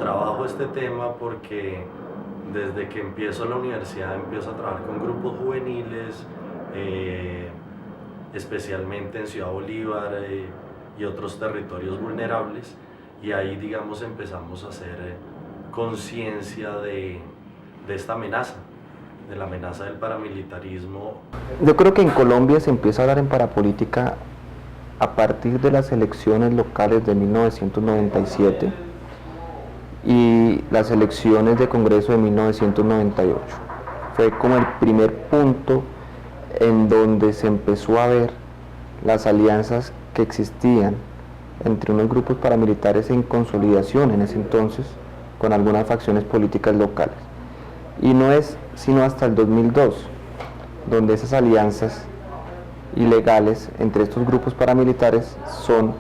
trabajo este tema porque desde que empiezo la universidad empiezo a trabajar con grupos juveniles, eh, especialmente en Ciudad Bolívar y otros territorios vulnerables, y ahí digamos empezamos a hacer conciencia de esta amenaza, de la amenaza del paramilitarismo. Yo creo que en Colombia se empieza a hablar en parapolítica a partir de las elecciones locales de 1997 y las elecciones de Congreso de 1998. Fue como el primer punto en donde se empezó a ver las alianzas que existían entre unos grupos paramilitares en consolidación en ese entonces con algunas facciones políticas locales. Y no es sino hasta el 2002 donde esas alianzas ilegales entre estos grupos paramilitares son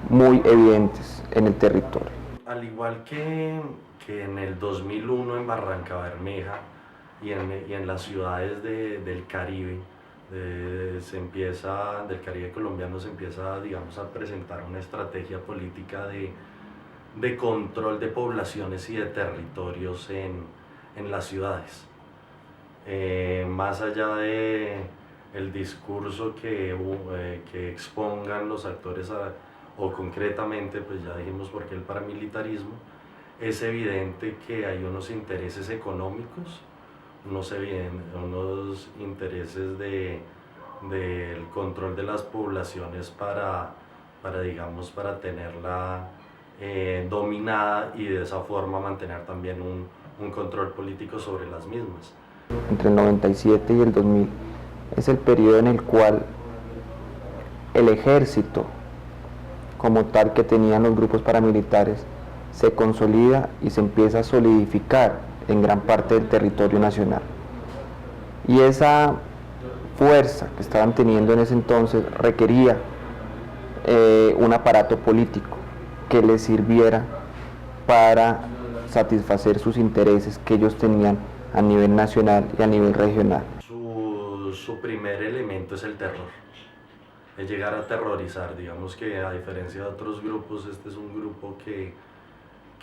muy evidentes en el territorio. Al igual que en el 2001 en Barranca Bermeja y en las ciudades del Caribe, del Caribe colombiano se empieza, digamos, a presentar una estrategia política de control de poblaciones y de territorios en las ciudades. Más allá de el discurso que expongan los actores o concretamente, pues ya dijimos por qué el paramilitarismo, es evidente que hay unos intereses económicos, unos intereses del control de las poblaciones para tenerla dominada y de esa forma mantener también un control político sobre las mismas. Entre el 97 y el 2000 es el periodo en el cual el ejército como tal que tenían los grupos paramilitares se consolida y se empieza a solidificar en gran parte del territorio nacional. Y esa fuerza que estaban teniendo en ese entonces requería un aparato político que les sirviera para satisfacer sus intereses que ellos tenían a nivel nacional y a nivel regional. Su primer elemento es el terror, es llegar a aterrorizar. Digamos que a diferencia de otros grupos, este es un grupo que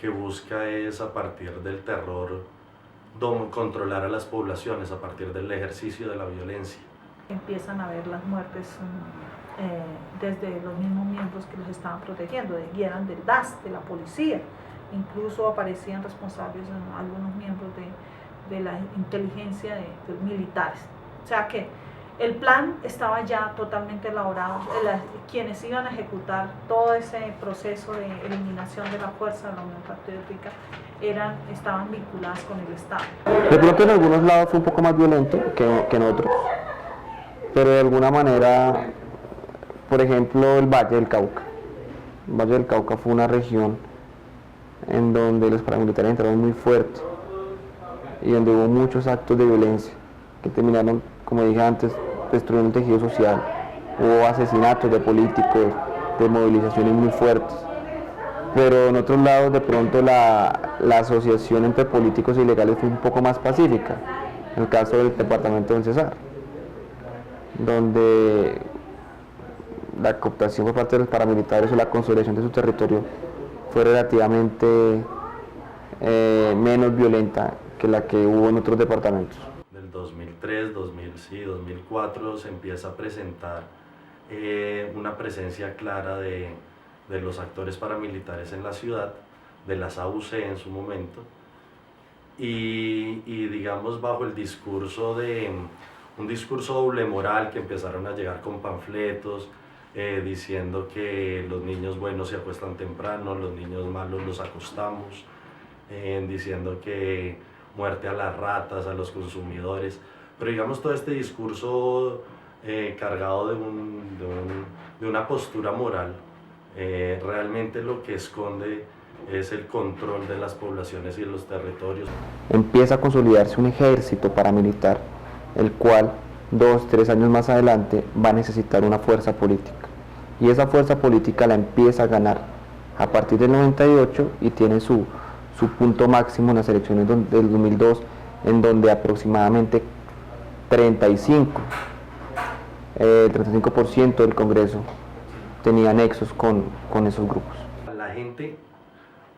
busca es a partir del terror controlar a las poblaciones a partir del ejercicio de la violencia. Empiezan a ver las muertes desde los mismos miembros que los estaban protegiendo, y eran del DAS, de la policía. Incluso aparecían responsables algunos miembros de la inteligencia de militares. O sea que el plan estaba ya totalmente elaborado. Quienes iban a ejecutar todo ese proceso de eliminación de la fuerza de la Unión Patriótica estaban vinculadas con el Estado. De pronto en algunos lados fue un poco más violento que en otros, pero de alguna manera, por ejemplo, el Valle del Cauca. El Valle del Cauca fue una región en donde los paramilitares entraron muy fuerte y donde hubo muchos actos de violencia que terminaron, como dije antes, destruyendo el tejido social. Hubo asesinatos de políticos, de movilizaciones muy fuertes. Pero en otros lados de pronto la asociación entre políticos y ilegales fue un poco más pacífica. En el caso del departamento del Cesar, donde la cooptación por parte de los paramilitares o la consolidación de su territorio fue relativamente menos violenta que la que hubo en otros departamentos. Del 2003, 2004 se empieza a presentar una presencia clara de los actores paramilitares en la ciudad, de las AUC en su momento, y digamos bajo el discurso un discurso doble moral, que empezaron a llegar con panfletos diciendo que los niños buenos se acuestan temprano, los niños malos los acostamos, diciendo que muerte a las ratas, a los consumidores, pero digamos todo este discurso cargado de una postura moral, realmente lo que esconde es el control de las poblaciones y de los territorios. Empieza a consolidarse un ejército paramilitar, el cual 2, 3 años más adelante va a necesitar una fuerza política. Y esa fuerza política la empieza a ganar a partir del 98 y tiene su punto máximo en las elecciones del 2002, en donde aproximadamente 35% del Congreso tenía nexos con esos grupos. La gente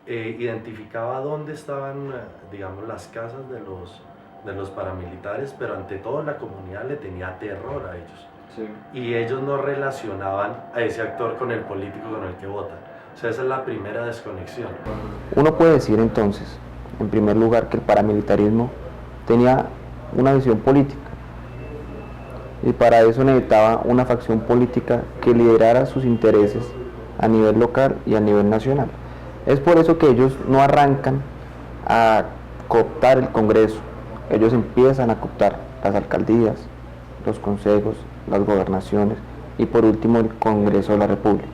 identificaba dónde estaban, digamos, las casas de los paramilitares, pero ante todo la comunidad le tenía terror a ellos. Sí. Y ellos no relacionaban a ese actor con el político con el que votan. O sea, esa es la primera desconexión. Uno puede decir entonces, en primer lugar, que el paramilitarismo tenía una visión política y para eso necesitaba una facción política que liderara sus intereses a nivel local y a nivel nacional. Es por eso que ellos no arrancan a cooptar el Congreso, ellos empiezan a cooptar las alcaldías, los consejos, las gobernaciones y por último el Congreso de la República.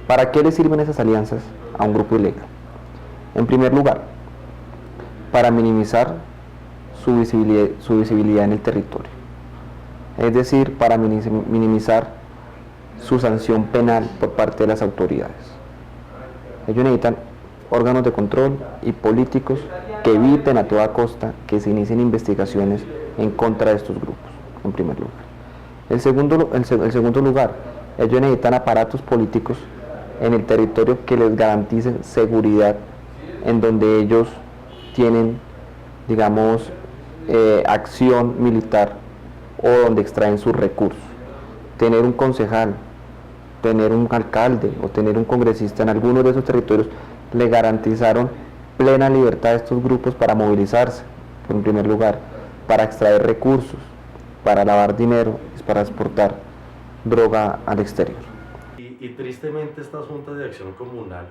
¿Para qué le sirven esas alianzas a un grupo ilegal? En primer lugar, para minimizar su visibilidad en el territorio, es decir, para minimizar su sanción penal por parte de las autoridades. Ellos necesitan órganos de control y políticos que eviten a toda costa que se inicien investigaciones en contra de estos grupos, en primer lugar. El segundo lugar, ellos necesitan aparatos políticos en el territorio que les garanticen seguridad, en donde ellos tienen, digamos, acción militar o donde extraen sus recursos. Tener un concejal, tener un alcalde o tener un congresista en alguno de esos territorios le garantizaron plena libertad a estos grupos para movilizarse, en primer lugar, para extraer recursos, para lavar dinero, para exportar droga al exterior. Y tristemente estas juntas de acción comunal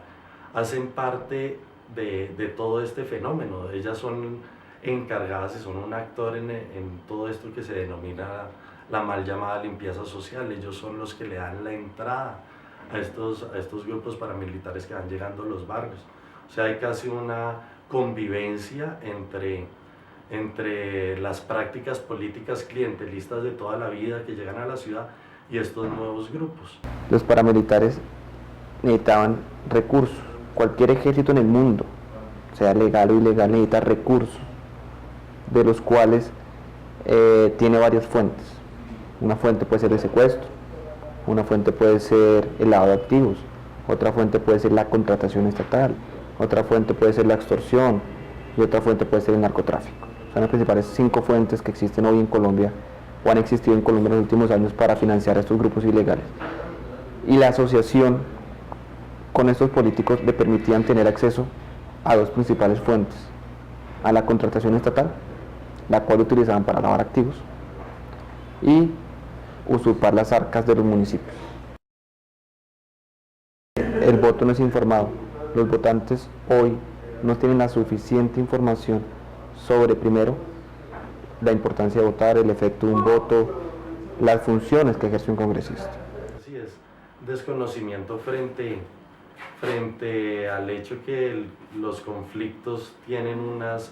hacen parte de todo este fenómeno. Ellas son encargadas y son un actor en todo esto que se denomina la mal llamada limpieza social. Ellos son los que le dan la entrada a estos grupos paramilitares que van llegando a los barrios. O sea, hay casi una convivencia entre las prácticas políticas clientelistas de toda la vida que llegan a la ciudad y estos nuevos grupos. Los paramilitares necesitaban recursos. Cualquier ejército en el mundo, sea legal o ilegal, necesita recursos, de los cuales tiene varias fuentes. Una fuente puede ser el secuestro, una fuente puede ser el lavado de activos, otra fuente puede ser la contratación estatal, otra fuente puede ser la extorsión y otra fuente puede ser el narcotráfico. Son las principales 5 fuentes que existen hoy en Colombia o han existido en Colombia en los últimos años para financiar a estos grupos ilegales. Y la asociación con estos políticos le permitían tener acceso a 2 principales fuentes: a la contratación estatal, la cual utilizaban para lavar activos, y usurpar las arcas de los municipios. El voto no es informado. Los votantes hoy no tienen la suficiente información sobre, primero, la importancia de votar, el efecto de un voto, las funciones que ejerce un congresista. Así es, desconocimiento frente al hecho que los conflictos tienen unas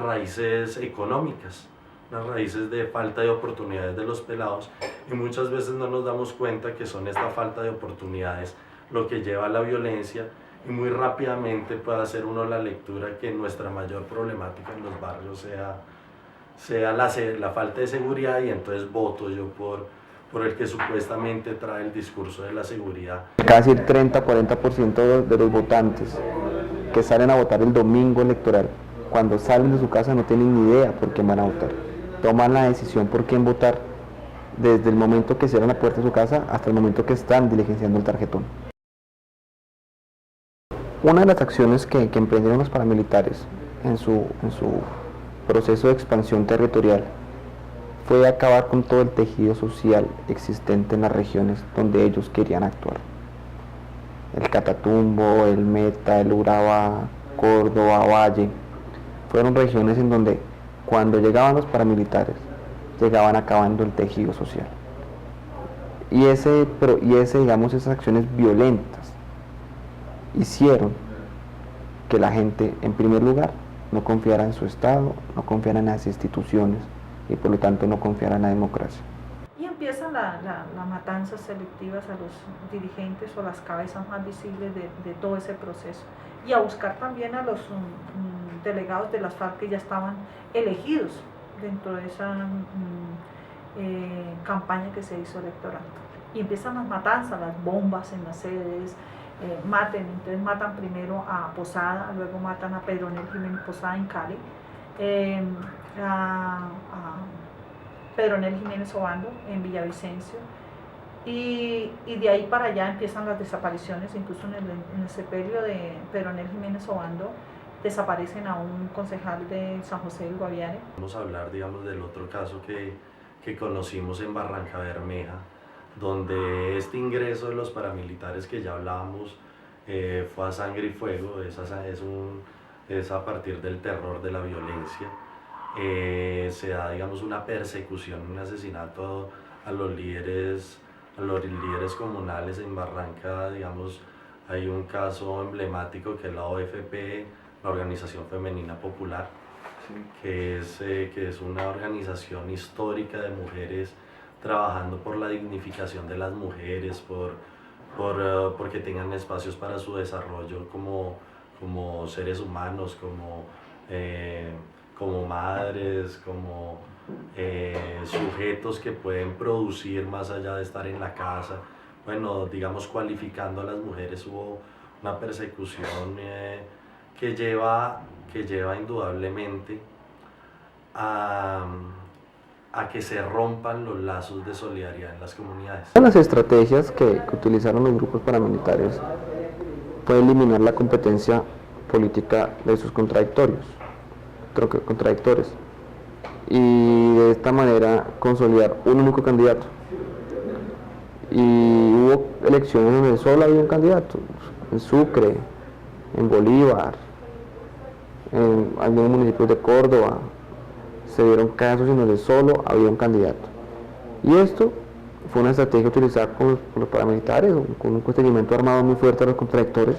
raíces económicas, unas raíces de falta de oportunidades de los pelados, y muchas veces no nos damos cuenta que son esta falta de oportunidades lo que lleva a la violencia, y muy rápidamente puede hacer uno la lectura que nuestra mayor problemática en los barrios sea la falta de seguridad, y entonces voto yo por el que supuestamente trae el discurso de la seguridad. Casi el 30-40% de los votantes que salen a votar el domingo electoral, cuando salen de su casa no tienen ni idea por quién van a votar. Toman la decisión por quién votar desde el momento que cierran la puerta de su casa hasta el momento que están diligenciando el tarjetón. Una de las acciones que emprendieron los paramilitares en su proceso de expansión territorial fue acabar con todo el tejido social existente en las regiones donde ellos querían actuar. El Catatumbo, el Meta, el Urabá, Córdoba, Valle, fueron regiones en donde cuando llegaban los paramilitares llegaban acabando el tejido social. Y digamos, esas acciones violentas hicieron que la gente, en primer lugar, no confiara en su Estado, no confiara en las instituciones y por lo tanto no confiara en la democracia. Y empiezan las matanzas selectivas a los dirigentes o las cabezas más visibles de todo ese proceso, y a buscar también a los delegados de las FARC que ya estaban elegidos dentro de esa campaña que se hizo electoral. Y empiezan las matanzas, las bombas en las sedes, maten. Entonces matan primero a Posada, luego matan a Pedronel Jiménez Posada en Cali, a Pedronel Jiménez Obando en Villavicencio, y de ahí para allá empiezan las desapariciones. Incluso en el sepelio de Pedronel Jiménez Obando desaparecen a un concejal de San José del Guaviare. Vamos a hablar, digamos, del otro caso que conocimos en Barranca Bermeja, donde este ingreso de los paramilitares que ya hablábamos fue a sangre y fuego. Es a partir del terror, de la violencia. Se da, digamos, una persecución, un asesinato a los líderes comunales en Barranca. Digamos, hay un caso emblemático que es la OFP, la Organización Femenina Popular, que es una organización histórica de mujeres trabajando por la dignificación de las mujeres, porque tengan espacios para su desarrollo como seres humanos, como madres, como sujetos que pueden producir más allá de estar en la casa. Bueno, digamos, cualificando a las mujeres. Hubo una persecución que lleva indudablemente a que se rompan los lazos de solidaridad en las comunidades. Una de las estrategias que utilizaron los grupos paramilitares fue eliminar la competencia política de sus contradictores, y de esta manera consolidar un único candidato. Y hubo elecciones donde solo había un candidato, en Sucre, en Bolívar, en algunos municipios de Córdoba. Se dieron casos en donde solo había un candidato. Y esto fue una estrategia utilizada por los paramilitares, con un constreñimiento armado muy fuerte a los contradictores,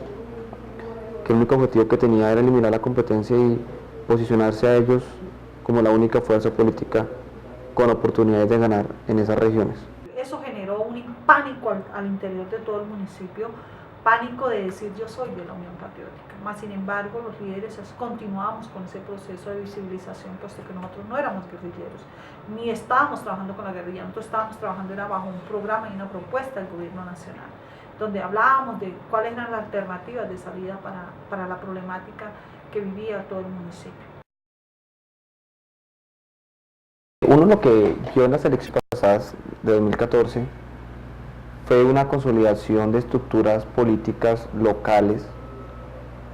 que el único objetivo que tenía era eliminar la competencia y posicionarse a ellos como la única fuerza política con oportunidades de ganar en esas regiones. Eso generó un pánico al interior de todo el municipio, pánico de decir yo soy de la Unión Patriótica. Más sin embargo, los líderes continuábamos con ese proceso de visibilización, puesto que nosotros no éramos guerrilleros, ni estábamos trabajando con la guerrilla. Nosotros estábamos trabajando era bajo un programa y una propuesta del gobierno nacional, donde hablábamos de cuáles eran las alternativas de salida para la problemática que vivía todo el municipio. Uno lo que vio en las elecciones pasadas de 2014 fue una consolidación de estructuras políticas locales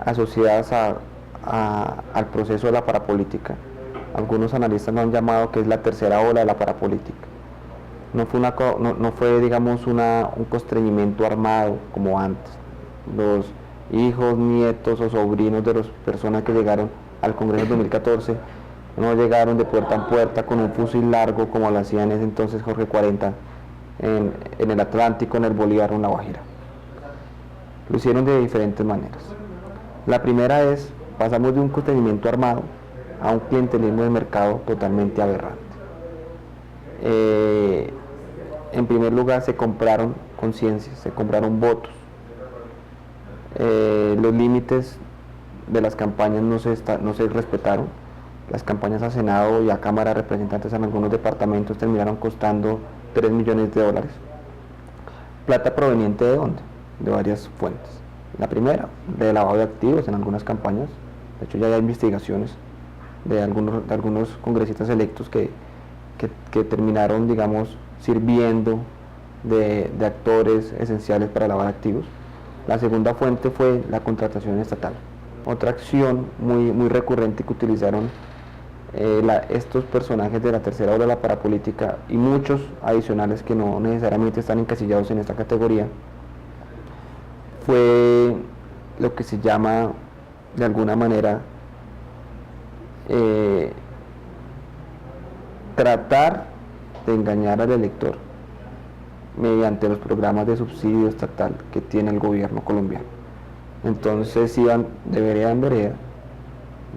asociadas al proceso de la parapolítica. Algunos analistas lo han llamado que es la tercera ola de la parapolítica. No fue digamos, un constreñimiento armado como antes. Los hijos, nietos o sobrinos de las personas que llegaron al Congreso de 2014 no llegaron de puerta en puerta con un fusil largo como lo hacía en ese entonces Jorge 40 en el Atlántico, en el Bolívar o en la Guajira. Lo hicieron de diferentes maneras. La primera es, pasamos de un constreñimiento armado a un clientelismo de mercado totalmente aberrante. En primer lugar, se compraron conciencias, se compraron votos. Los límites de las campañas no se respetaron. Las campañas a Senado y a Cámara de Representantes en algunos departamentos terminaron costando $3 millones. ¿Plata proveniente de dónde? De varias fuentes. La primera, de lavado de activos en algunas campañas. De hecho, ya hay investigaciones de algunos congresistas electos que terminaron, digamos, sirviendo de actores esenciales para lavar activos. La segunda fuente fue la contratación estatal. Otra acción muy recurrente que utilizaron estos personajes de la tercera ola de la parapolítica y muchos adicionales que no necesariamente están encasillados en esta categoría, fue lo que se llama de alguna manera tratar de engañar al elector mediante los programas de subsidio estatal que tiene el gobierno colombiano. Entonces iban de vereda en vereda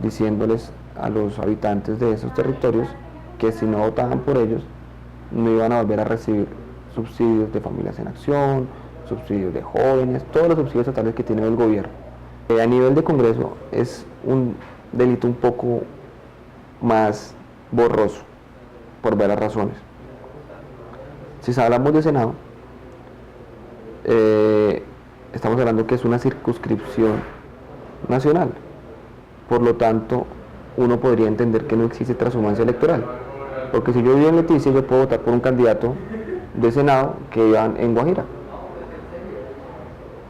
diciéndoles a los habitantes de esos territorios que si no votaban por ellos no iban a volver a recibir subsidios de familias en acción, subsidios de jóvenes, todos los subsidios estatales que tiene el gobierno. A nivel de Congreso es un delito un poco más borroso por varias razones. Si hablamos de Senado, estamos hablando que es una circunscripción nacional. Por lo tanto, uno podría entender que no existe transhumancia electoral. Porque si yo vivo en Leticia, yo puedo votar por un candidato de Senado que viva en Guajira.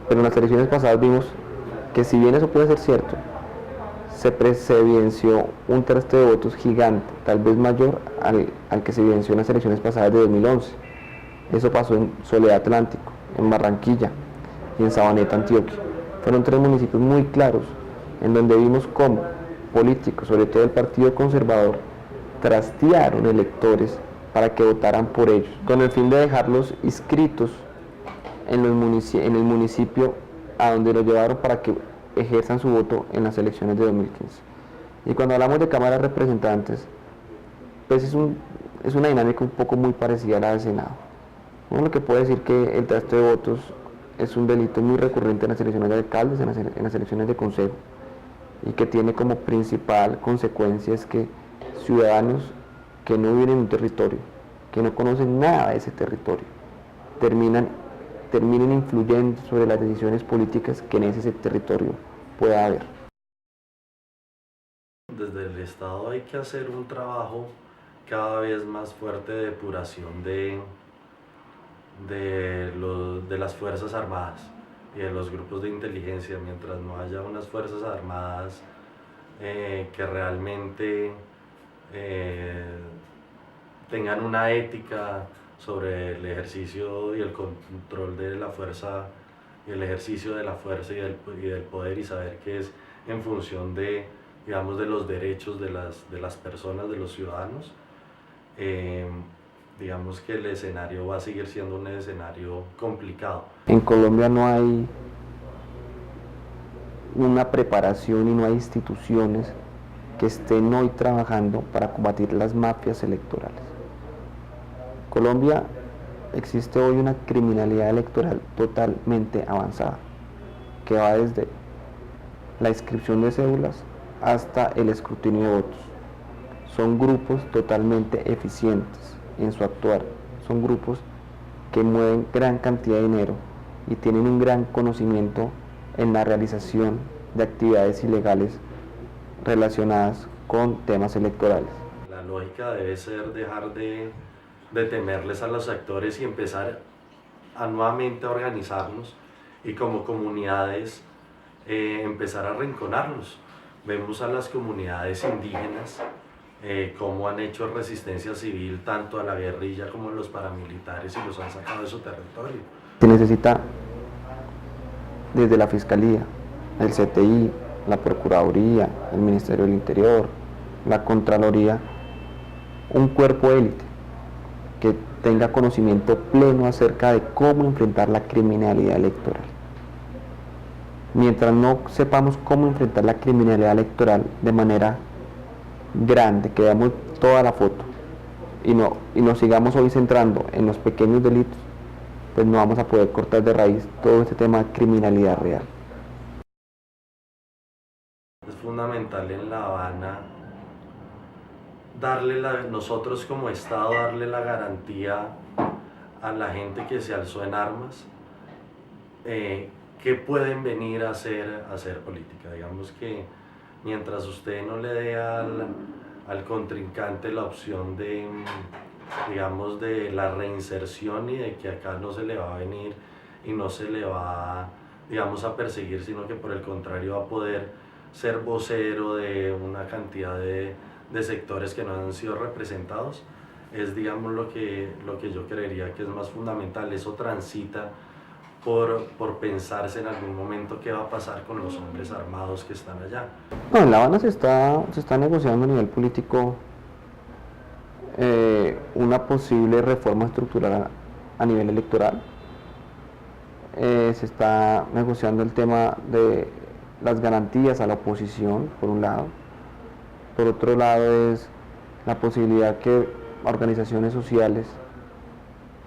Pero en las elecciones pasadas vimos que, si bien eso puede ser cierto, se evidenció un tercio de votos gigante, tal vez mayor al que se evidenció en las elecciones pasadas de 2011. Eso pasó en Soledad Atlántico, en Barranquilla y en Sabaneta, Antioquia. Fueron 3 municipios muy claros en donde vimos cómo políticos, sobre todo el Partido Conservador, trastearon electores para que votaran por ellos, con el fin de dejarlos inscritos en el municipio a donde los llevaron para que ejerzan su voto en las elecciones de 2015. Y cuando hablamos de Cámara de Representantes, pues es una dinámica un poco muy parecida a la del Senado. Uno lo que puede decir que el trasteo de votos es un delito muy recurrente en las elecciones de alcaldes, en las elecciones de consejo, y que tiene como principal consecuencia es que ciudadanos que no viven en un territorio, que no conocen nada de ese territorio, terminen influyendo sobre las decisiones políticas que en ese territorio pueda haber. Desde el Estado hay que hacer un trabajo cada vez más fuerte de depuración de las Fuerzas Armadas y de los grupos de inteligencia. Mientras no haya unas Fuerzas Armadas que realmente tengan una ética sobre el ejercicio y el control de la fuerza y el ejercicio de la fuerza y del poder, y saber que es en función de, digamos, de los derechos de las personas, de los ciudadanos, digamos que el escenario va a seguir siendo un escenario complicado. En Colombia no hay una preparación y no hay instituciones que estén hoy trabajando para combatir las mafias electorales. Colombia existe hoy una criminalidad electoral totalmente avanzada, que va desde la inscripción de cédulas hasta el escrutinio de votos. Son grupos totalmente eficientes en su actuar, son grupos que mueven gran cantidad de dinero y tienen un gran conocimiento en la realización de actividades ilegales relacionadas con temas electorales. La lógica debe ser dejar de temerles a los actores y empezar a nuevamente a organizarnos y como comunidades empezar a arrinconarnos. Vemos a las comunidades indígenas cómo han hecho resistencia civil tanto a la guerrilla como a los paramilitares y los han sacado de su territorio. Se necesita desde la Fiscalía, el CTI, la Procuraduría, el Ministerio del Interior, la Contraloría, un cuerpo élite que tenga conocimiento pleno acerca de cómo enfrentar la criminalidad electoral. Mientras no sepamos cómo enfrentar la criminalidad electoral de manera grande, que veamos toda la foto y nos sigamos hoy centrando en los pequeños delitos, pues no vamos a poder cortar de raíz todo este tema de criminalidad real. Es fundamental en La Habana nosotros como Estado darle la garantía a la gente que se alzó en armas que pueden venir a hacer política. Digamos que mientras usted no le dé al contrincante la opción de, digamos, de la reinserción y de que acá no se le va a venir y no se le va, digamos, a perseguir, sino que por el contrario va a poder ser vocero de una cantidad de sectores que no han sido representados, es, digamos, lo que yo creería que es más fundamental. Eso transita por pensarse en algún momento qué va a pasar con los hombres armados que están allá. No, en La Habana se está negociando a nivel político una posible reforma estructural a nivel electoral. Se está negociando el tema de las garantías a la oposición, por un lado. Por otro lado es la posibilidad que organizaciones sociales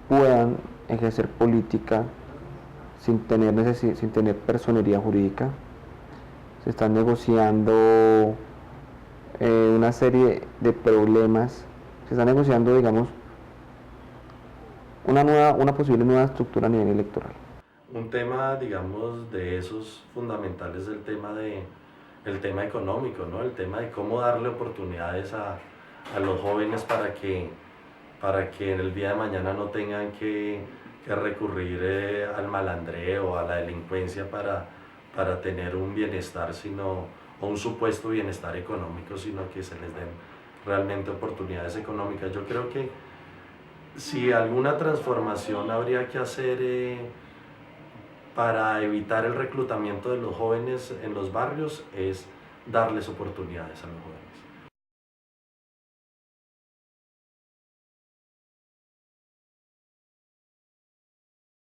puedan ejercer política sin tener personería jurídica. Se están negociando una serie de problemas. Se está negociando, digamos, una posible nueva estructura a nivel electoral. un tema, digamos, de esos fundamentales del el tema económico, ¿no? El tema de cómo darle oportunidades a los jóvenes para que en el día de mañana no tengan que recurrir al malandreo, a la delincuencia para tener un bienestar, o un supuesto bienestar económico, sino que se les den realmente oportunidades económicas. Yo creo que si alguna transformación habría que hacer para evitar el reclutamiento de los jóvenes en los barrios es darles oportunidades a los jóvenes.